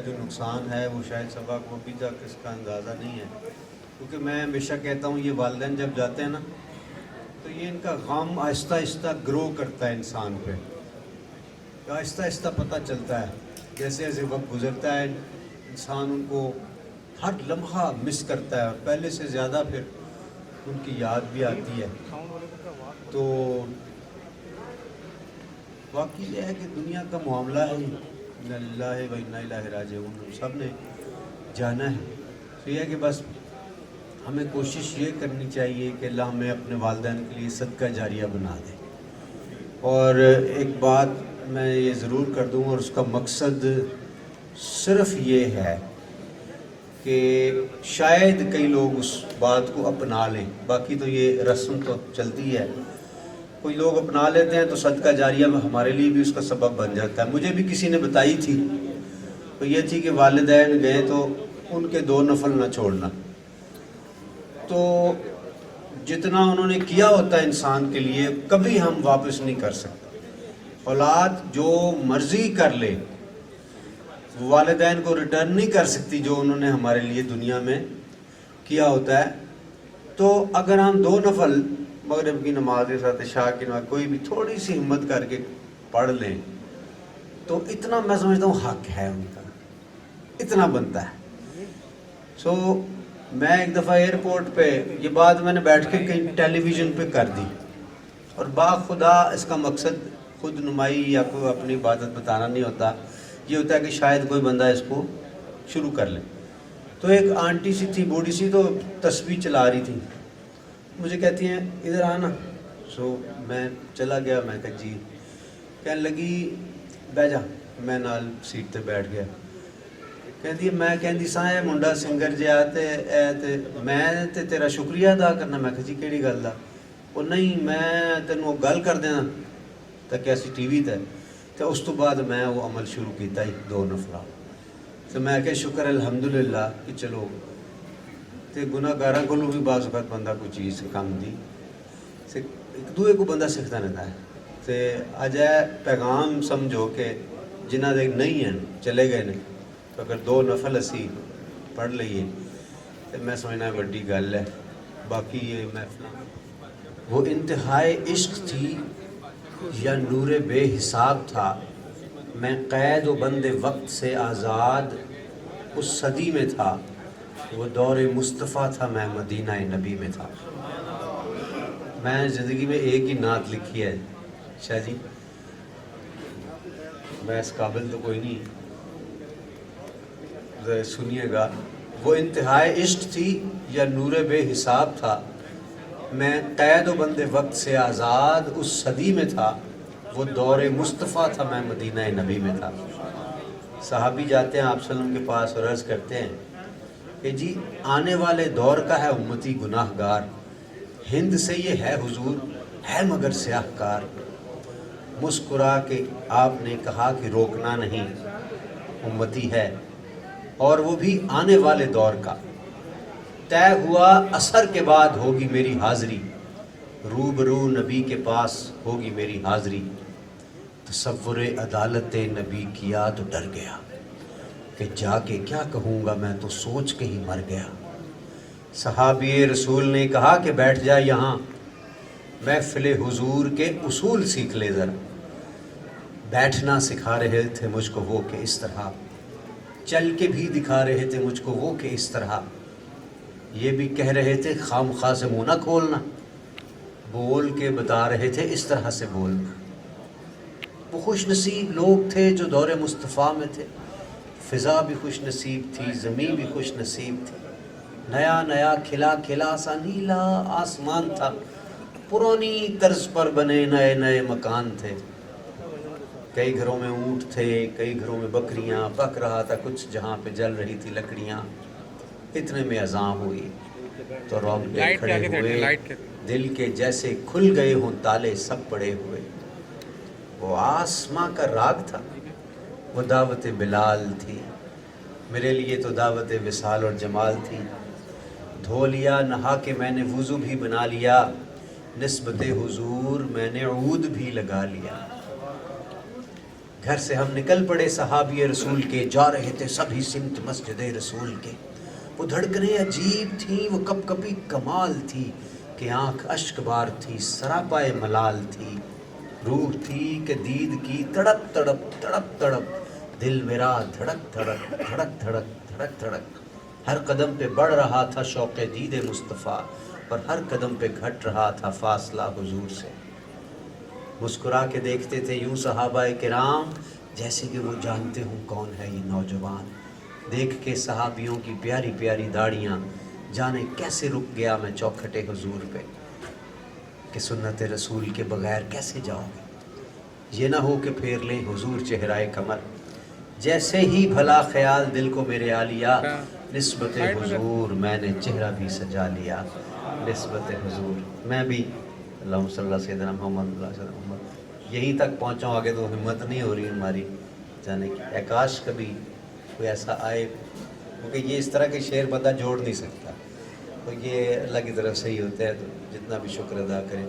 جو نقصان ہے وہ شاید سبا کو ابھی تک اس کا اندازہ نہیں ہے، کیونکہ میں ہمیشہ کہتا ہوں یہ والدین جب جاتے ہیں نا تو یہ ان کا غم آہستہ آہستہ گرو کرتا ہے انسان پہ، آہستہ آہستہ پتہ چلتا ہے، جیسے جیسے وقت گزرتا ہے انسان ان کو ہر لمحہ مس کرتا ہے اور پہلے سے زیادہ پھر ان کی یاد بھی آتی ہے۔ تو واقعی یہ ہے کہ دنیا کا معاملہ ہے، انا للہ و انا الیہ راجعون، ہم سب نے جانا ہے۔ تو یہ ہے کہ بس ہمیں کوشش یہ کرنی چاہیے کہ اللہ ہمیں اپنے والدین کے لیے صدقہ جاریہ بنا دے۔ اور ایک بات میں یہ ضرور کر دوں، اور اس کا مقصد صرف یہ ہے کہ شاید کئی لوگ اس بات کو اپنا لیں، باقی تو یہ رسم تو چلتی ہے، کوئی لوگ اپنا لیتے ہیں تو صدقہ جاریہ میں ہمارے لیے بھی اس کا سبب بن جاتا ہے۔ مجھے بھی کسی نے بتائی تھی، تو یہ تھی کہ والدین گئے تو ان کے 2 نفل نہ چھوڑنا۔ تو جتنا انہوں نے کیا ہوتا ہے انسان کے لیے کبھی ہم واپس نہیں کر سکتے۔ اولاد جو مرضی کر لے والدین کو ریٹرن نہیں کر سکتی جو انہوں نے ہمارے لیے دنیا میں کیا ہوتا ہے۔ تو اگر ہم 2 نفل مغرب کی نماز کے ساتھ عشاء کی نماز کوئی بھی تھوڑی سی ہمت کر کے پڑھ لیں تو اتنا میں سمجھتا ہوں حق ہے ان کا، اتنا بنتا ہے۔ میں ایک دفعہ ایئرپورٹ پہ یہ بات میں نے بیٹھ کے کہیں ٹیلی ویژن پہ کر دی، اور خدا اس کا مقصد خود نمائی یا کوئی اپنی عبادت بتانا نہیں ہوتا، یہ ہوتا ہے کہ شاید کوئی بندہ اس کو شروع کر لے۔ تو ایک آنٹی سی تھی، بوڑھی سی، تو تسبیح چلا رہی تھی، مجھے کہتی ہیں ادھر آنا۔ میں چلا گیا، میں کہا جی، کہنے لگی بہ جا، میں نال سیٹ تے بیٹھ گیا۔ کہتی میں کہندی سا اے منڈا سنگر جیا تے میں تے تیرا شکریہ ادا کرنا۔ میں کہا جی کیڑی گل دا؟ وہ نہیں، میں تینوں گل کر دینا تاکہ اسی ٹی وی تے۔ تو اس تو بعد میں وہ عمل شروع کیتا ہی 2 نفلاں۔ تو میں کہ شکر الحمدللہ کہ چلو تے گناہ گاراں کولوں بھی بعض وقت بندہ کوئی چیز کم دی ایک دوے کو بندہ سکھتا رہتا ہے۔ تے اج پیغام سمجھو کہ جنہ دے نہیں ہیں چلے گئے نے، تو اگر 2 نفل اسی پڑھ لئیے تو میں سمجھنا بڑی گل ہے۔ باقی یہ محفل وہ انتہائی عشق تھی یا نور بے حساب تھا، میں قید و بند وقت سے آزاد اس صدی میں تھا، وہ دور مصطفیٰ تھا، میں مدینہ نبی میں تھا۔ میں زندگی میں ایک ہی نعت لکھی ہے شاہ جی، میں اس قابل تو کوئی نہیں، سنیے گا۔ وہ انتہائی عشق تھی یا نور بے حساب تھا، میں قید و بند وقت سے آزاد اس صدی میں تھا، وہ دور مصطفیٰ تھا، میں مدینہ نبی میں تھا۔ صحابی جاتے ہیں آپ صلی اللہ علیہ وسلم کے پاس اور عرض کرتے ہیں کہ جی آنے والے دور کا ہے امتی گناہ گار، ہند سے یہ ہے حضور ہے مگر سیاہ کار۔ مسکرا کے آپ نے کہا کہ روکنا نہیں، امتی ہے اور وہ بھی آنے والے دور کا، طے ہوا عصر کے بعد ہوگی میری حاضری، روبرو نبی کے پاس ہوگی میری حاضری۔ تصور عدالت نبی کیا تو ڈر گیا کہ جا کے کیا کہوں گا، میں تو سوچ کے ہی مر گیا۔ صحابی رسول نے کہا کہ بیٹھ جا یہاں، محفل حضور کے اصول سیکھ لے ذرا۔ بیٹھنا سکھا رہے تھے مجھ کو وہ کہ اس طرح، چل کے بھی دکھا رہے تھے مجھ کو وہ کہ اس طرح، یہ بھی کہہ رہے تھے خام خواہ سے منہ نہ کھولنا، بول کے بتا رہے تھے اس طرح سے بولنا۔ وہ خوش نصیب لوگ تھے جو دور مصطفیٰ میں تھے، فضا بھی خوش نصیب تھی، زمین بھی خوش نصیب تھی، نیا نیا کھلا کھلا سا نیلا آسمان تھا، پرانی طرز پر بنے نئے نئے مکان تھے، کئی گھروں میں اونٹ تھے، کئی گھروں میں بکریاں، پک رہا تھا کچھ جہاں پہ جل رہی تھی لکڑیاں۔ اتنے میں اذاں ہوئی تو رونگٹے کھڑے ہوئے، دل کے جیسے کھل گئے ہوں تالے سب پڑے ہوئے۔ وہ آسماں کا راگ تھا، وہ دعوت بلال تھی، میرے لیے تو دعوت وصال اور جمال تھی۔ دھو لیا نہا کے میں نے وضو بھی بنا لیا، نسبت حضور میں نے عود بھی لگا لیا۔ گھر سے ہم نکل پڑے صحابی رسول کے، جا رہے تھے سبھی سمت مسجد رسول کے۔ وہ دھڑکنیں عجیب تھیں، وہ کپ کپی کمال تھی، کہ آنکھ اشک بار تھی، سراپائے ملال تھی، روح تھی کہ دید کی تڑپ تڑپ تڑپ تڑپ، دل میرا دھڑک دھڑک دھڑک دھڑک دھڑک دھڑک، ہر قدم پہ بڑھ رہا تھا شوق دید مصطفیٰ، اور ہر قدم پہ گھٹ رہا تھا فاصلہ حضور سے۔ مسکرا کے دیکھتے تھے یوں صحابہ کرام، جیسے کہ وہ جانتے ہوں کون ہے یہ نوجوان۔ دیکھ کے صحابیوں کی پیاری پیاری داڑیاں، جانے کیسے رک گیا میں چوکھٹے حضور پہ، کہ سنت رسول کے بغیر کیسے جاؤ گے، یہ نہ ہو کہ پھیر لیں حضور چہرائے کمر، جیسے ہی بھلا خیال دل کو میرے آ لیا، نسبت حضور میں نے چہرہ بھی سجا لیا، نسبت حضور میں بھی، اللہم صلی اللہ سیدنا محمد اللہ صلی اللہ محمد، یہیں تک پہنچا ہوں، آگے تو ہمت نہیں ہو رہی ہماری جانے کی۔ اے کاش کبھی کوئی ایسا آئے، کیونکہ یہ اس طرح کے شعر بندہ جوڑ نہیں سکتا، تو یہ اللہ کی طرف سے ہی ہوتا ہے، تو جتنا بھی شکر ادا کریں۔